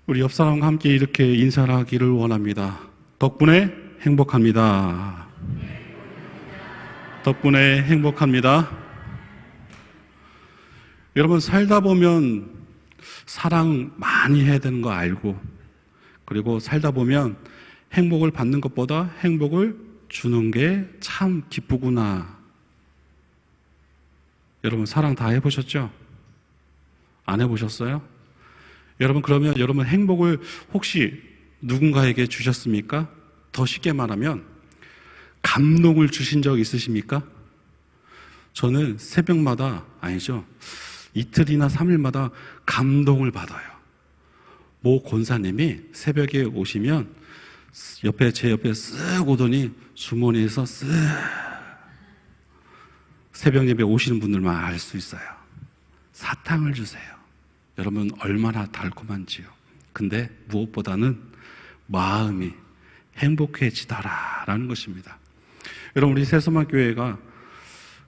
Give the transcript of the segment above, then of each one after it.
우리 옆 사람과 함께 이렇게 인사를 하기를 원합니다. 덕분에 행복합니다. 덕분에 행복합니다. 여러분, 살다 보면 사랑 많이 해야 되는 거 알고, 그리고 살다 보면 행복을 받는 것보다 행복을 주는 게 참 기쁘구나. 여러분, 사랑 다 해보셨죠? 안 해보셨어요? 여러분, 그러면 여러분 행복을 혹시 누군가에게 주셨습니까? 더 쉽게 말하면 감동을 주신 적 있으십니까? 저는 새벽마다, 아니죠, 이틀이나 3일마다 감동을 받아요. 모 권사님이 새벽에 오시면 제 옆에 쓱 오더니 주머니에서 쓱, 새벽 예배 오시는 분들만 알 수 있어요. 사탕을 주세요. 여러분, 얼마나 달콤한지요. 근데 무엇보다는 마음이 행복해지더라라는 것입니다. 여러분, 우리 새소만 교회가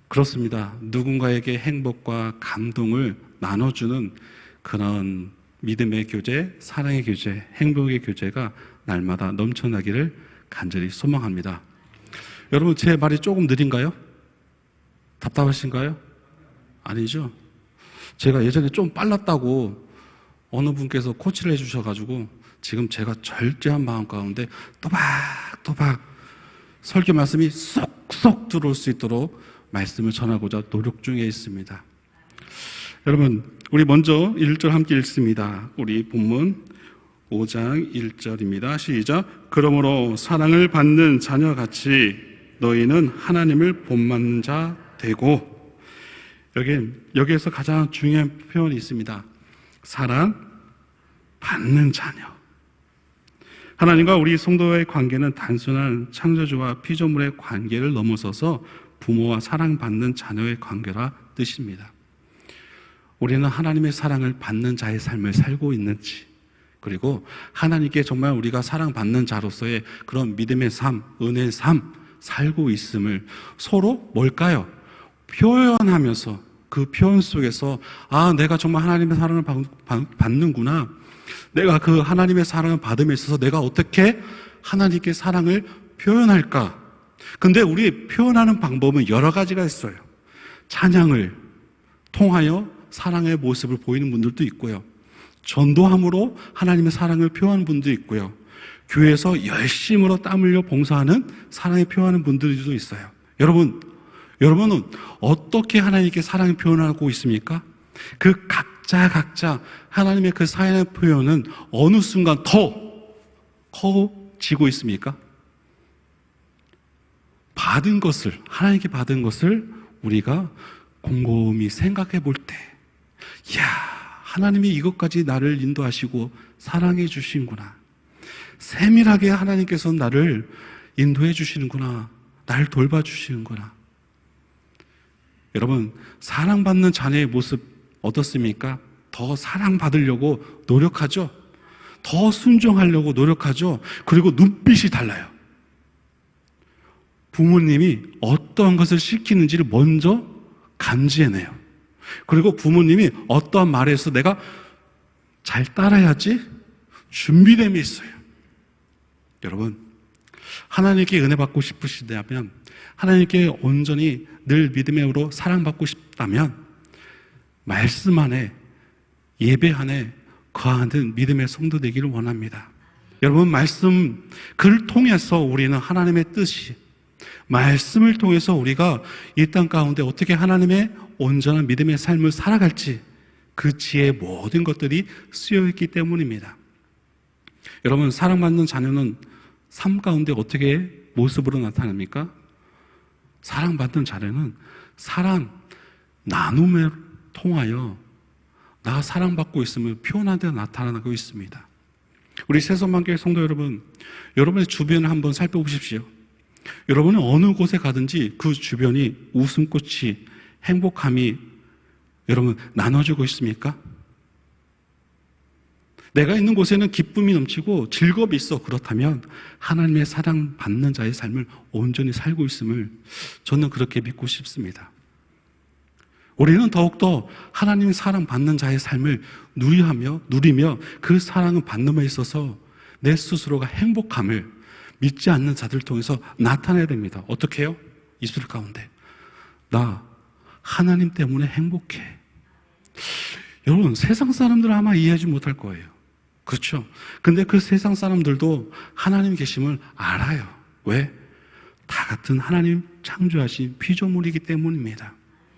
그렇습니다. 누군가에게 행복과 감동을 나눠주는 그런 믿음의 교제, 사랑의 교제, 행복의 교제가 날마다 넘쳐나기를 간절히 소망합니다. 여러분, 제 말이 조금 느린가요? 답답하신가요? 아니죠? 제가 예전에 좀 빨랐다고 어느 분께서 코치를 해주셔가지고 지금 제가 절제한 마음 가운데 또박또박 설교 말씀이 쏙쏙 들어올 수 있도록 말씀을 전하고자 노력 중에 있습니다. 여러분, 우리 먼저 1절 함께 읽습니다. 우리 본문 5장 1절입니다. 시작. 그러므로 사랑을 받는 자녀같이 너희는 하나님을 본받는 자 되고. 여기에서 가장 중요한 표현이 있습니다. 사랑 받는 자녀. 하나님과 우리 성도의 관계는 단순한 창조주와 피조물의 관계를 넘어서서 부모와 사랑받는 자녀의 관계라 뜻입니다. 우리는 하나님의 사랑을 받는 자의 삶을 살고 있는지, 그리고 하나님께 정말 우리가 사랑받는 자로서의 그런 믿음의 삶, 은혜의 삶 살고 있음을 서로 뭘까요? 표현하면서 그 표현 속에서 내가 정말 하나님의 사랑을 받는구나. 내가 그 하나님의 사랑을 받음에 있어서 내가 어떻게 하나님께 사랑을 표현할까? 근데 우리 표현하는 방법은 여러 가지가 있어요. 찬양을 통하여 사랑의 모습을 보이는 분들도 있고요. 전도함으로 하나님의 사랑을 표현하는 분도 있고요. 교회에서 열심으로 땀 흘려 봉사하는 사랑을 표현하는 분들도 있어요. 여러분은 어떻게 하나님께 사랑을 표현하고 있습니까? 그 각자 하나님의 그 사랑의 표현은 어느 순간 더 커지고 있습니까? 하나님께 받은 것을 우리가 곰곰이 생각해 볼 때, 하나님이 이것까지 나를 인도하시고 사랑해 주시는구나. 세밀하게 하나님께서 나를 인도해 주시는구나. 나를 돌봐 주시는구나. 여러분, 사랑받는 자녀의 모습 어떻습니까? 더 사랑받으려고 노력하죠? 더 순종하려고 노력하죠? 그리고 눈빛이 달라요. 부모님이 어떠한 것을 시키는지를 먼저 감지해내요. 그리고 부모님이 어떠한 말에서 내가 잘 따라야지 준비됨이 있어요. 여러분, 하나님께 은혜 받고 싶으시다면, 하나님께 온전히 늘 믿음으로 사랑받고 싶다면 말씀 안에, 예배 안에 거하는 믿음의 성도 되기를 원합니다. 여러분, 그를 통해서 우리는 하나님의 뜻이, 말씀을 통해서 우리가 이 땅 가운데 어떻게 하나님의 온전한 믿음의 삶을 살아갈지 그 지혜의 모든 것들이 쓰여있기 때문입니다. 여러분, 사랑받는 자녀는 삶 가운데 어떻게 모습으로 나타납니까? 사랑받는 자녀는 사랑 나눔을 통하여 나 사랑받고 있음을 표현하는 데 나타나고 있습니다. 우리 새소만교회 성도 여러분, 여러분의 주변을 한번 살펴보십시오. 여러분은 어느 곳에 가든지 그 주변이 웃음꽃이, 행복함이 여러분 나눠지고 있습니까? 내가 있는 곳에는 기쁨이 넘치고 즐거움이 있어. 그렇다면 하나님의 사랑받는 자의 삶을 온전히 살고 있음을 저는 그렇게 믿고 싶습니다. 우리는 더욱더 하나님의 사랑받는 자의 삶을 누리며 그 사랑을 받는 데 있어서 내 스스로가 행복함을 믿지 않는 자들을 통해서 나타내야 됩니다. 어떻게 해요? 이슬 가운데 나 하나님 때문에 행복해. 여러분, 세상 사람들은 아마 이해하지 못할 거예요. 그렇죠? 근데 그 세상 사람들도 하나님 계심을 알아요. 왜? 다 같은 하나님 창조하신 피조물이기 때문입니다.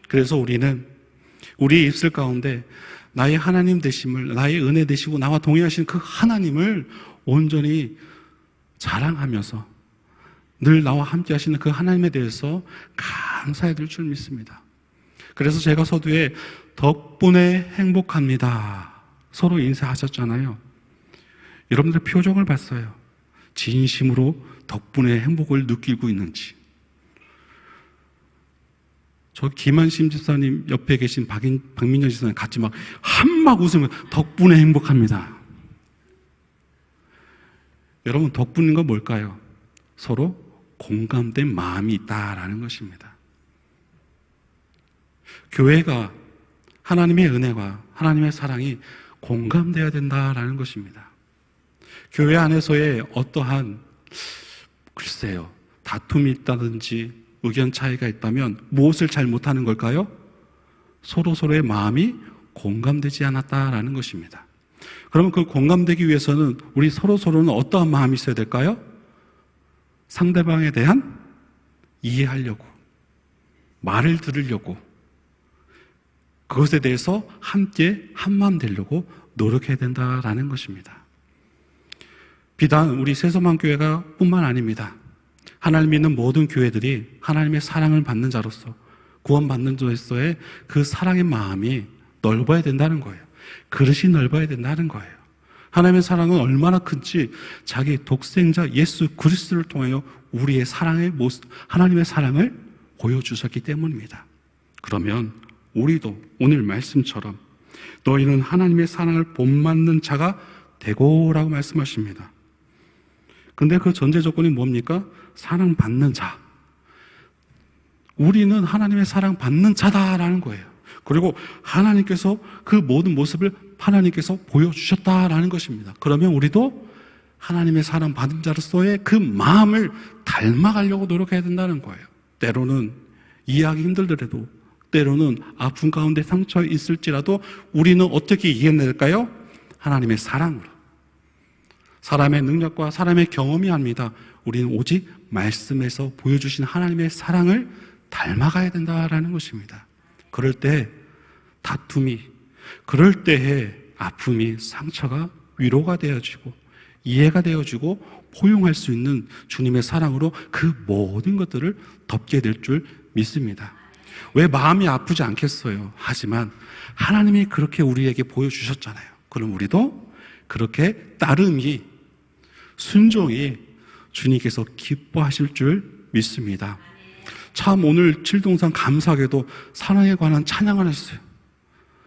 그래서 우리는 우리의 입술 가운데 나의 하나님 되심을, 나의 은혜 되시고 나와 동행하신 그 하나님을 온전히 자랑하면서 늘 나와 함께 하시는 그 하나님에 대해서 감사해야 될 줄 믿습니다. 그래서 제가 서두에 덕분에 행복합니다. 서로 인사하셨잖아요. 여러분들 표정을 봤어요. 진심으로 덕분에 행복을 느끼고 있는지. 저 김한심 집사님 옆에 계신 박민정 집사님 같이 막 한막 웃으면 덕분에 행복합니다. 여러분, 덕분인 건 뭘까요? 서로 공감된 마음이 있다라는 것입니다. 교회가 하나님의 은혜와 하나님의 사랑이 공감되어야 된다라는 것입니다. 교회 안에서의 어떠한 글쎄요, 다툼이 있다든지 의견 차이가 있다면 무엇을 잘 못하는 걸까요? 서로의 마음이 공감되지 않았다라는 것입니다. 그러면 그 공감되기 위해서는 우리 서로는 어떠한 마음이 있어야 될까요? 상대방에 대한 이해하려고, 말을 들으려고, 그것에 대해서 함께 한마음 되려고 노력해야 된다라는 것입니다. 비단 우리 세서만교회가 뿐만 아닙니다. 하나님 믿는 모든 교회들이 하나님의 사랑을 받는 자로서, 구원받는 자로서의 그 사랑의 마음이 넓어야 된다는 거예요. 그릇이 넓어야 된다는 거예요. 하나님의 사랑은 얼마나 큰지 자기 독생자 예수 그리스도를 통하여 우리의 사랑의 모습, 하나님의 사랑을 보여주셨기 때문입니다. 그러면 우리도 오늘 말씀처럼 너희는 하나님의 사랑을 본받는 자가 되고라고 말씀하십니다. 근데 그 전제 조건이 뭡니까? 사랑받는 자. 우리는 하나님의 사랑받는 자다라는 거예요. 그리고 하나님께서 그 모든 모습을 하나님께서 보여주셨다라는 것입니다. 그러면 우리도 하나님의 사랑받은 자로서의 그 마음을 닮아가려고 노력해야 된다는 거예요. 때로는 이해하기 힘들더라도, 때로는 아픔 가운데 상처 있을지라도 우리는 어떻게 이겨낼까요? 하나님의 사랑으로. 사람의 능력과 사람의 경험이 아닙니다. 우리는 오직 말씀에서 보여주신 하나님의 사랑을 닮아가야 된다라는 것입니다. 그럴 때 다툼이, 그럴 때의 아픔이, 상처가 위로가 되어지고 이해가 되어지고 포용할 수 있는 주님의 사랑으로 그 모든 것들을 덮게 될 줄 믿습니다. 왜 마음이 아프지 않겠어요? 하지만 하나님이 그렇게 우리에게 보여주셨잖아요. 그럼 우리도 그렇게 따름이, 순종이 주님께서 기뻐하실 줄 믿습니다. 참 오늘 칠동산 감사하게도 사랑에 관한 찬양을 했어요.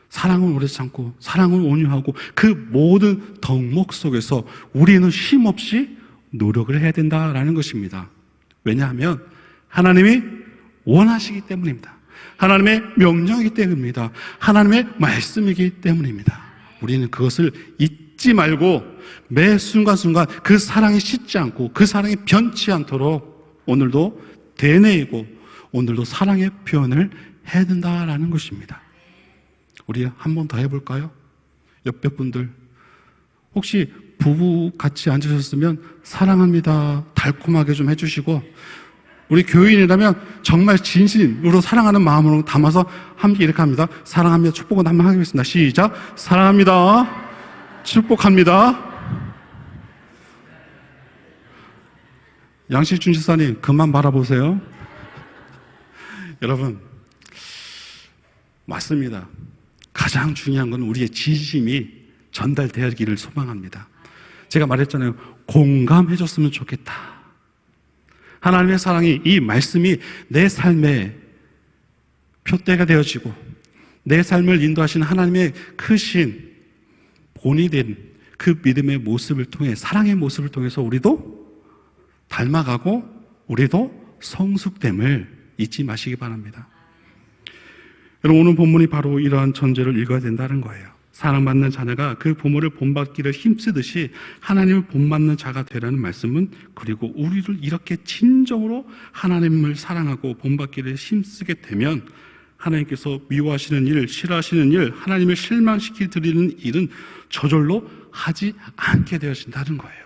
사랑은 오래 참고 사랑은 온유하고 그 모든 덕목 속에서 우리는 쉼없이 노력을 해야 된다라는 것입니다. 왜냐하면 하나님이 원하시기 때문입니다. 하나님의 명령이기 때문입니다. 하나님의 말씀이기 때문입니다. 우리는 그것을 잊지 말고 매 순간순간 그 사랑이 식지 않고 그 사랑이 변치 않도록 오늘도 되뇌이고 오늘도 사랑의 표현을 해야 된다라는 것입니다. 우리 한 번 더 해볼까요? 옆에 분들 혹시 부부 같이 앉으셨으면 사랑합니다 달콤하게 좀 해주시고, 우리 교인이라면 정말 진심으로 사랑하는 마음으로 담아서 함께 이렇게 합니다. 사랑합니다 축복은 한번 하겠습니다. 시작. 사랑합니다 축복합니다. 양실준 지사님 그만 바라보세요. 여러분, 맞습니다. 가장 중요한 건 우리의 진심이 전달되기를 소망합니다. 제가 말했잖아요. 공감해줬으면 좋겠다. 하나님의 사랑이, 이 말씀이 내 삶의 표대가 되어지고 내 삶을 인도하시는 하나님의 크신 본이 된 그 믿음의 모습을 통해, 사랑의 모습을 통해서 우리도 닮아가고 우리도 성숙됨을 잊지 마시기 바랍니다. 여러분, 오늘 본문이 바로 이러한 전제를 읽어야 된다는 거예요. 사랑받는 자녀가 그 부모를 본받기를 힘쓰듯이 하나님을 본받는 자가 되라는 말씀은, 그리고 우리를 이렇게 진정으로 하나님을 사랑하고 본받기를 힘쓰게 되면 하나님께서 미워하시는 일, 싫어하시는 일, 하나님을 실망시키 드리는 일은 저절로 하지 않게 되어진다는 거예요.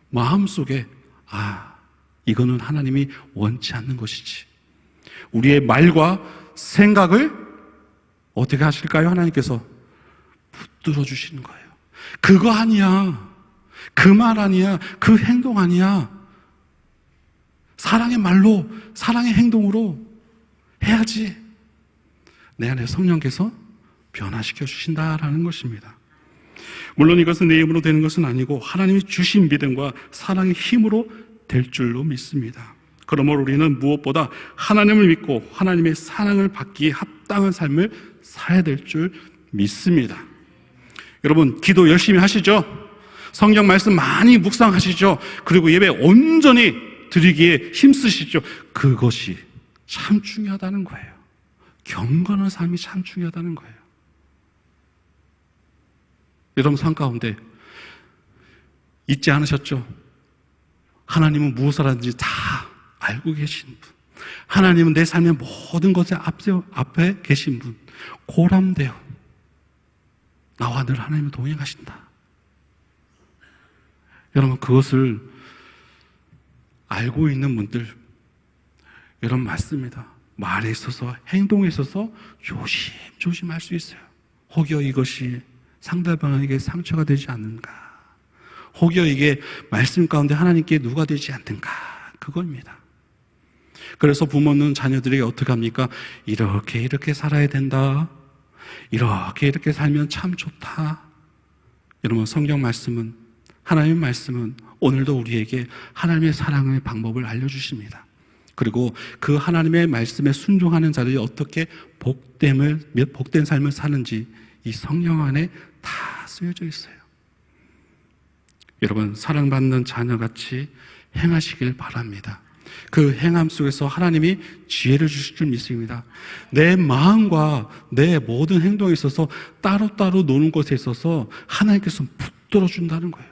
마음속에 이거는 하나님이 원치 않는 것이지. 우리의 말과 생각을 어떻게 하실까요? 하나님께서 붙들어 주시는 거예요. 그거 아니야. 그 말 아니야. 그 행동 아니야. 사랑의 말로, 사랑의 행동으로 해야지. 내 안에 성령께서 변화시켜 주신다라는 것입니다. 물론 이것은 내 힘으로 되는 것은 아니고 하나님이 주신 믿음과 사랑의 힘으로 될 줄로 믿습니다. 그러므로 우리는 무엇보다 하나님을 믿고 하나님의 사랑을 받기에 합당한 삶을 살아야 될 줄 믿습니다. 여러분, 기도 열심히 하시죠? 성경 말씀 많이 묵상하시죠? 그리고 예배 온전히 드리기에 힘쓰시죠? 그것이 참 중요하다는 거예요. 경건한 삶이 참 중요하다는 거예요. 여러분, 삶 가운데 잊지 않으셨죠? 하나님은 무엇을 하는지 다 알고 계신 분, 하나님은 내 삶의 모든 것에 앞에 계신 분, 고람되어 나와 늘 하나님은 동행하신다. 여러분, 그것을 알고 있는 분들, 여러분 맞습니다. 말에 있어서 행동에 있어서 조심할 수 있어요. 혹여 이것이 상대방에게 상처가 되지 않는가, 혹여 이게 말씀 가운데 하나님께 누가 되지 않는가, 그겁니다. 그래서 부모는 자녀들에게 어떻게 합니까? 이렇게 살아야 된다, 이렇게 살면 참 좋다. 여러분, 성경 말씀은, 하나님의 말씀은 오늘도 우리에게 하나님의 사랑의 방법을 알려주십니다. 그리고 그 하나님의 말씀에 순종하는 자들이 어떻게 복된 삶을 사는지 이 성령 안에 다 쓰여져 있어요. 여러분, 사랑받는 자녀같이 행하시길 바랍니다. 그 행함 속에서 하나님이 지혜를 주실 줄 믿습니다. 내 마음과 내 모든 행동에 있어서 따로따로 노는 것에 있어서 하나님께서 붙들어 준다는 거예요.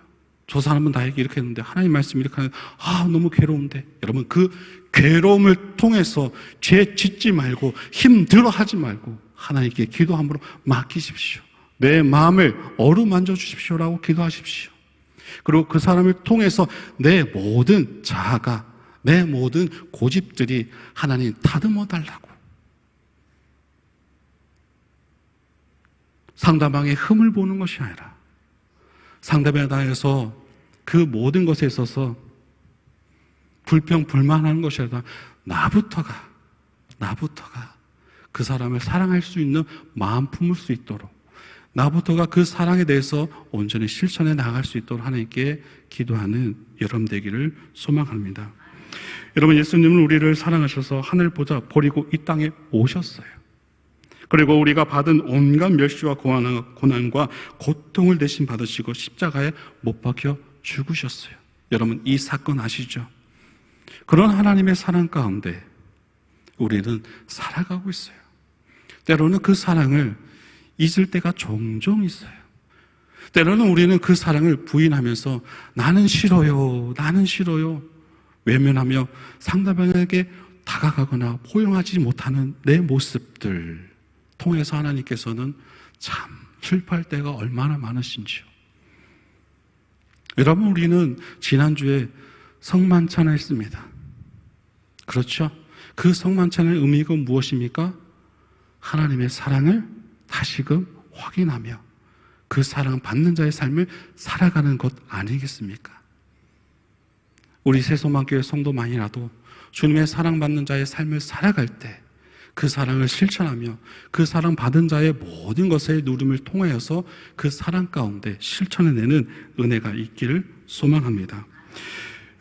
저 사람은 나에게 이렇게 했는데 하나님 말씀이 이렇게 하는데 너무 괴로운데. 여러분, 그 괴로움을 통해서 죄 짓지 말고 힘들어 하지 말고 하나님께 기도함으로 맡기십시오. 내 마음을 어루만져 주십시오라고 기도하십시오. 그리고 그 사람을 통해서 내 모든 자아가, 내 모든 고집들이 하나님 다듬어 달라고, 상대방의 흠을 보는 것이 아니라 상대방에 대해서 그 모든 것에 있어서 불평불만하는 것이 아니라 나부터가 그 사람을 사랑할 수 있는 마음 품을 수 있도록, 나부터가 그 사랑에 대해서 온전히 실천해 나갈 수 있도록 하나님께 기도하는 여러분 되기를 소망합니다. 여러분, 예수님은 우리를 사랑하셔서 하늘 보좌 버리고 이 땅에 오셨어요. 그리고 우리가 받은 온갖 멸시와 고난과 고통을 대신 받으시고 십자가에 못 박혀 죽으셨어요. 여러분, 이 사건 아시죠? 그런 하나님의 사랑 가운데 우리는 살아가고 있어요. 때로는 그 사랑을 잊을 때가 종종 있어요. 때로는 우리는 그 사랑을 부인하면서 나는 싫어요, 외면하며 상대방에게 다가가거나 포용하지 못하는 내 모습들 통해서 하나님께서는 참 슬퍼할 때가 얼마나 많으신지요. 여러분, 우리는 지난주에 성만찬을 했습니다. 그렇죠? 그 성만찬의 의미가 무엇입니까? 하나님의 사랑을 다시금 확인하며 그 사랑 받는 자의 삶을 살아가는 것 아니겠습니까? 우리 새소망교회 성도만이라도 주님의 사랑받는 자의 삶을 살아갈 때 그 사랑을 실천하며 그 사랑 받은 자의 모든 것의 누름을 통하여서 그 사랑 가운데 실천해내는 은혜가 있기를 소망합니다.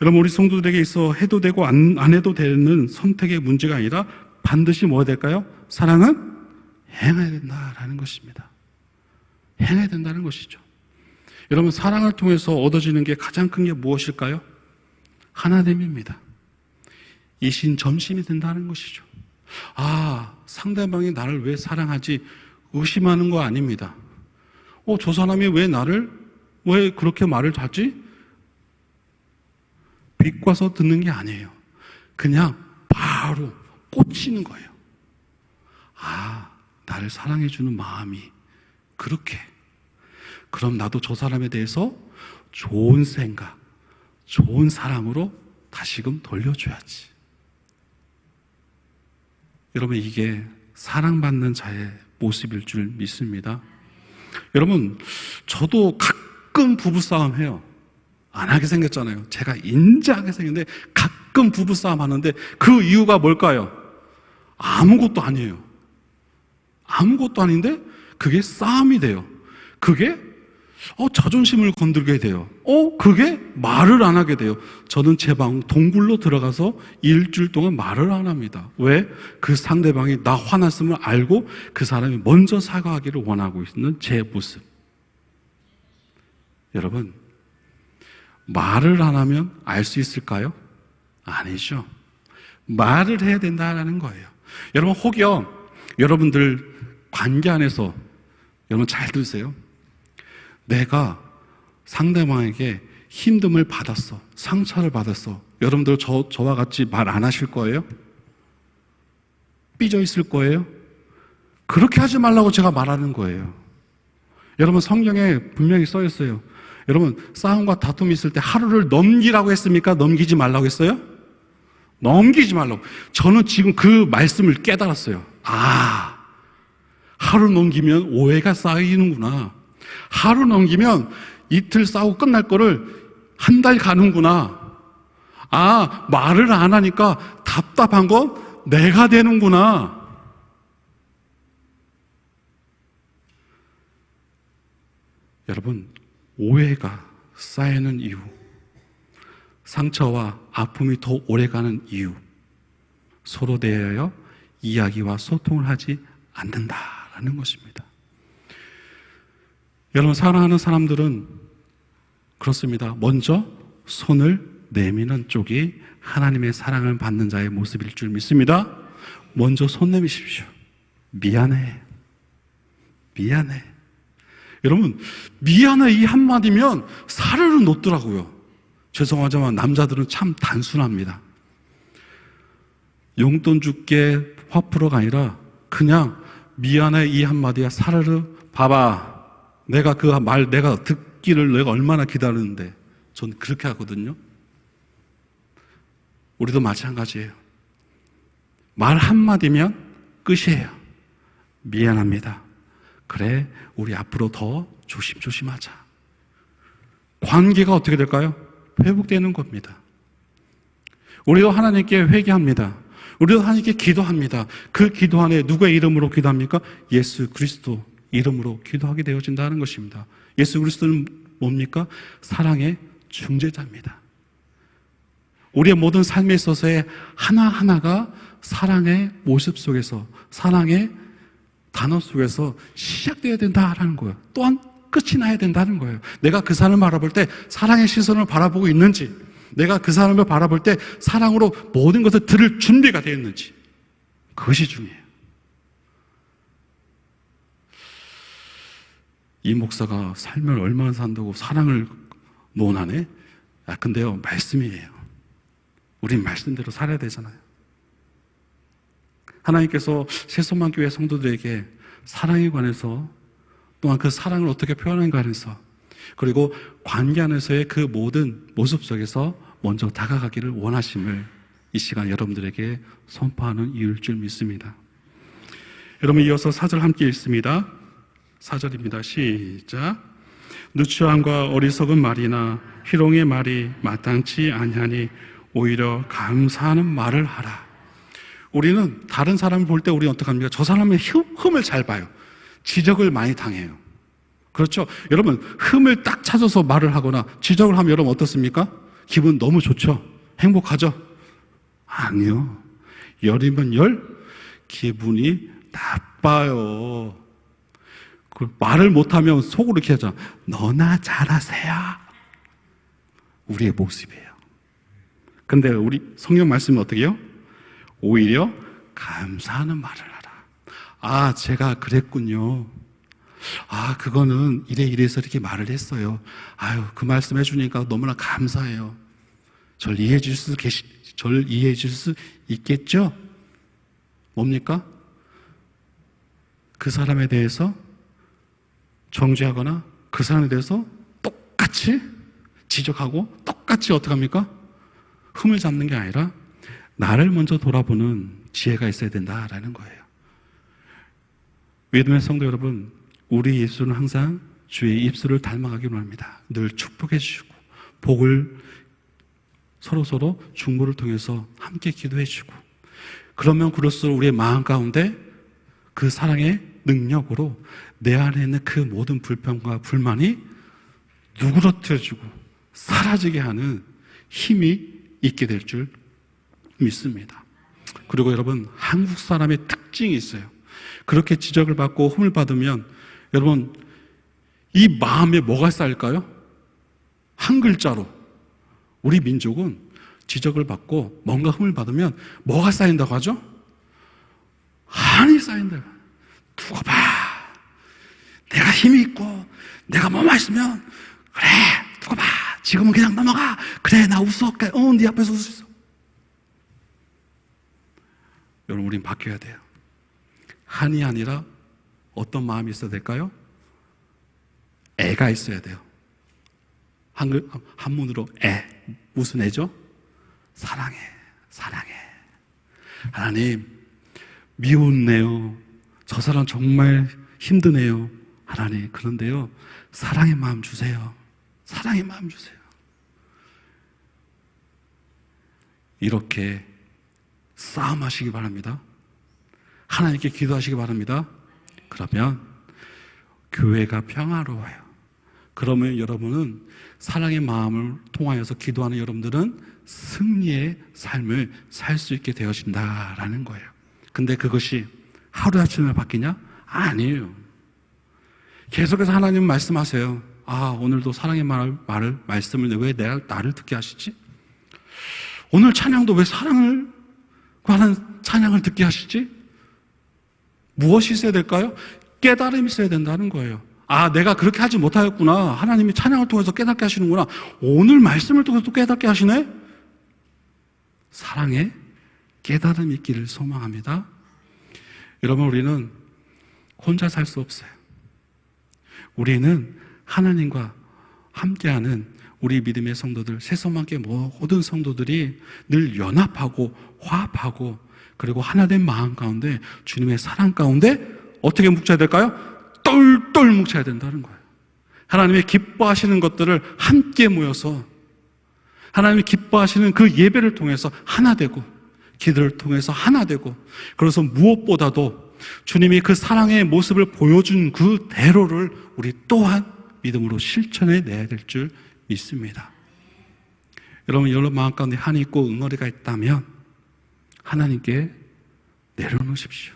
여러분, 우리 성도들에게 있어 해도 되고 안 해도 되는 선택의 문제가 아니라 반드시 뭐가 될까요? 사랑은 행해야 된다라는 것입니다. 행해야 된다는 것이죠. 여러분, 사랑을 통해서 얻어지는 게 가장 큰 게 무엇일까요? 하나됨입니다. 이신 전심이 된다는 것이죠. 상대방이 나를 왜 사랑하지 의심하는 거 아닙니다. 저 사람이 왜 그렇게 말을 하지? 비꼬아서 듣는 게 아니에요. 그냥 바로 꽂히는 거예요. 나를 사랑해주는 마음이 그렇게. 그럼 나도 저 사람에 대해서 좋은 생각, 좋은 사랑으로 다시금 돌려줘야지. 여러분, 이게 사랑받는 자의 모습일 줄 믿습니다. 여러분, 저도 가끔 부부싸움 해요. 안 하게 생겼잖아요. 제가 인자하게 생겼는데 가끔 부부싸움 하는데 그 이유가 뭘까요? 아무것도 아니에요. 아무것도 아닌데 그게 싸움이 돼요. 그게 자존심을 건들게 돼요. 그게 말을 안 하게 돼요. 저는 제 방 동굴로 들어가서 일주일 동안 말을 안 합니다. 왜? 그 상대방이 나 화났음을 알고 그 사람이 먼저 사과하기를 원하고 있는 제 모습. 여러분, 말을 안 하면 알 수 있을까요? 아니죠. 말을 해야 된다는 거예요. 여러분, 혹여 여러분들 관계 안에서 여러분 잘 들으세요. 내가 상대방에게 힘듦을 받았어. 상처를 받았어. 여러분들 저와 같이 말 안 하실 거예요? 삐져 있을 거예요? 그렇게 하지 말라고 제가 말하는 거예요. 여러분, 성경에 분명히 써 있어요. 여러분, 싸움과 다툼이 있을 때 하루를 넘기라고 했습니까? 넘기지 말라고 했어요? 넘기지 말라고. 저는 지금 그 말씀을 깨달았어요. 하루 넘기면 오해가 쌓이는구나. 하루 넘기면 이틀 싸우고 끝날 거를 한 달 가는구나. 말을 안 하니까 답답한 건 내가 되는구나. 여러분, 오해가 쌓이는 이유, 상처와 아픔이 더 오래가는 이유, 서로 대하여 이야기와 소통을 하지 않는다라는 것입니다. 여러분, 사랑하는 사람들은 그렇습니다. 먼저 손을 내미는 쪽이 하나님의 사랑을 받는 자의 모습일 줄 믿습니다. 먼저 손 내미십시오. 미안해. 여러분, 미안해 이 한마디면 사르르 놓더라고요. 죄송하지만 남자들은 참 단순합니다. 용돈 줄게 화풀어가 아니라 그냥 미안해 이 한마디에 사르르 봐봐. 내가 그 말 내가 듣기를 내가 얼마나 기다리는데. 전 그렇게 하거든요. 우리도 마찬가지예요. 말 한마디면 끝이에요. 미안합니다. 그래, 우리 앞으로 더 조심조심하자. 관계가 어떻게 될까요? 회복되는 겁니다. 우리도 하나님께 회개합니다. 우리도 하나님께 기도합니다. 그 기도 안에 누구의 이름으로 기도합니까? 예수 그리스도 이름으로 기도하게 되어진다는 것입니다. 예수 그리스도는 뭡니까? 사랑의 중재자입니다. 우리의 모든 삶에 있어서의 하나하나가 사랑의 모습 속에서, 사랑의 단어 속에서 시작되어야 된다는 거예요. 또한 끝이 나야 된다는 거예요. 내가 그 사람을 바라볼 때 사랑의 시선을 바라보고 있는지, 내가 그 사람을 바라볼 때 사랑으로 모든 것을 들을 준비가 되어 있는지, 그것이 중요해요. 이 목사가 살면 얼마나 산다고 사랑을 논하네? 근데요, 말씀이에요. 우린 말씀대로 살아야 되잖아요. 하나님께서 새소망교회 성도들에게 사랑에 관해서, 또한 그 사랑을 어떻게 표현하는가 관해서, 그리고 관계 안에서의 그 모든 모습 속에서 먼저 다가가기를 원하심을 이 시간 여러분들에게 선포하는 이유일 줄 믿습니다. 여러분, 이어서 4절 함께 읽습니다. 4절입니다. 시작. 누추함과 어리석은 말이나 희롱의 말이 마땅치 아니하니 오히려 감사하는 말을 하라. 우리는 다른 사람을 볼 때 우리는 어떻게 합니까? 저 사람의 흠을 잘 봐요. 지적을 많이 당해요. 그렇죠? 여러분, 흠을 딱 찾아서 말을 하거나 지적을 하면 여러분 어떻습니까? 기분 너무 좋죠? 행복하죠? 아니요. 열이면 열, 기분이 나빠요. 말을 못하면 속으로 이렇게 하잖아. 너나 잘하세요. 우리의 모습이에요. 근데 우리 성경 말씀은 어떻게 해요? 오히려 감사하는 말을 하라. 아, 제가 그랬군요. 아, 그거는 이래서 이렇게 말을 했어요. 아유, 그 말씀 해주니까 너무나 감사해요. 절 이해해 줄 수 있겠죠? 뭡니까? 그 사람에 대해서 정죄하거나 그 사람에 대해서 똑같이 지적하고 똑같이 어떻게 합니까? 흠을 잡는 게 아니라 나를 먼저 돌아보는 지혜가 있어야 된다라는 거예요. 믿음의 성도 여러분, 우리 예수는 항상 주의 입술을 닮아가기 원합니다. 늘 축복해 주시고 복을 서로 중보를 통해서 함께 기도해 주고, 그러면 그럴수록 우리의 마음 가운데 그 사랑의 능력으로 내 안에 있는 그 모든 불평과 불만이 누그러뜨려지고 사라지게 하는 힘이 있게 될 줄 믿습니다. 그리고 여러분, 한국 사람의 특징이 있어요. 그렇게 지적을 받고 흠을 받으면 여러분, 이 마음에 뭐가 쌓일까요? 한 글자로 우리 민족은 지적을 받고 뭔가 흠을 받으면 뭐가 쌓인다고 하죠? 한이 쌓인다. 두고 봐. 내가 힘이 있고 내가 뭐 마시면 그래, 두고 봐. 지금은 그냥 넘어가. 그래, 나 웃어. 네 앞에서 웃을 수 있어. 여러분, 우린 바뀌어야 돼요. 한이 아니라 어떤 마음이 있어야 될까요? 애가 있어야 돼요. 한문으로 애. 무슨 애죠? 사랑해. 하나님, 미웠네요. 저 사람 정말 힘드네요. 하나님, 그런데요, 사랑의 마음 주세요. 사랑의 마음 주세요. 이렇게 싸움하시기 바랍니다. 하나님께 기도하시기 바랍니다. 그러면 교회가 평화로워요. 그러면 여러분은 사랑의 마음을 통하여서 기도하는 여러분들은 승리의 삶을 살 수 있게 되어진다라는 거예요. 근데 그것이 하루아침에 바뀌냐? 아니에요. 계속해서 하나님 말씀하세요. 아, 오늘도 사랑의 말씀을 왜 나를 듣게 하시지? 오늘 찬양도 왜 사랑을 관한 찬양을 듣게 하시지? 무엇이 있어야 될까요? 깨달음이 있어야 된다는 거예요. 아, 내가 그렇게 하지 못하였구나. 하나님이 찬양을 통해서 깨닫게 하시는구나. 오늘 말씀을 통해서 또 깨닫게 하시네? 사랑에 깨달음이 있기를 소망합니다. 여러분, 우리는 혼자 살 수 없어요. 우리는 하나님과 함께하는 우리 믿음의 성도들, 새소망교회 모든 성도들이 늘 연합하고 화합하고 그리고 하나된 마음 가운데 주님의 사랑 가운데 어떻게 묵혀야 될까요? 똘똘 묵혀야 된다는 거예요. 하나님의 기뻐하시는 것들을 함께 모여서 하나님이 기뻐하시는 그 예배를 통해서 하나 되고 기도를 통해서 하나 되고, 그래서 무엇보다도 주님이 그 사랑의 모습을 보여준 그대로를 우리 또한 믿음으로 실천해 내야 될 줄 믿습니다. 여러분 마음 가운데 한이 있고 응어리가 있다면 하나님께 내려놓으십시오.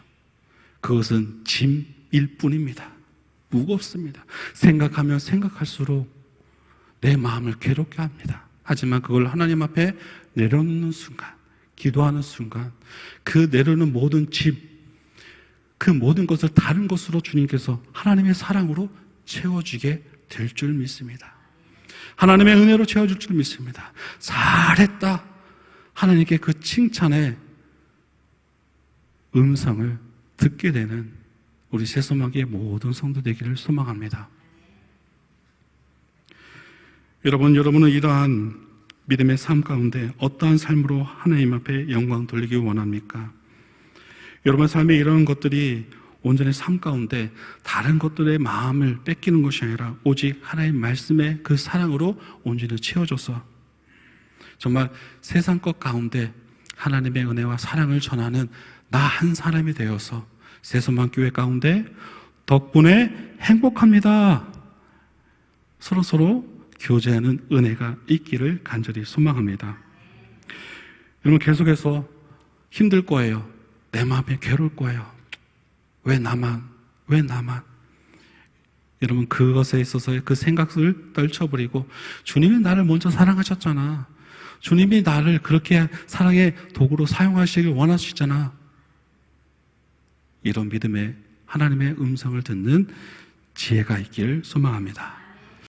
그것은 짐일 뿐입니다. 무겁습니다. 생각하면 생각할수록 내 마음을 괴롭게 합니다. 하지만 그걸 하나님 앞에 내려놓는 순간, 기도하는 순간 그 내려놓는 모든 짐, 그 모든 것을 다른 것으로 주님께서 하나님의 사랑으로 채워주게 될 줄 믿습니다. 하나님의 은혜로 채워줄 줄 믿습니다. 잘했다. 하나님께 그 칭찬의 음성을 듣게 되는 우리 새소망의 모든 성도 되기를 소망합니다. 여러분은 이러한 믿음의 삶 가운데 어떠한 삶으로 하나님 앞에 영광 돌리기 원합니까? 여러분 삶에 이런 것들이 온전히 삶 가운데 다른 것들의 마음을 뺏기는 것이 아니라 오직 하나님 말씀의 그 사랑으로 온전히 채워줘서 정말 세상 것 가운데 하나님의 은혜와 사랑을 전하는 나 한 사람이 되어서 새소망교회 가운데 덕분에 행복합니다. 서로 교제하는 은혜가 있기를 간절히 소망합니다. 여러분 계속해서 힘들 거예요. 내 마음이 괴로울 거예요. 왜 나만? 여러분 그것에 있어서의 그 생각을 떨쳐버리고 주님이 나를 먼저 사랑하셨잖아. 주님이 나를 그렇게 사랑의 도구로 사용하시길 원하시잖아. 이런 믿음의 하나님의 음성을 듣는 지혜가 있길 소망합니다.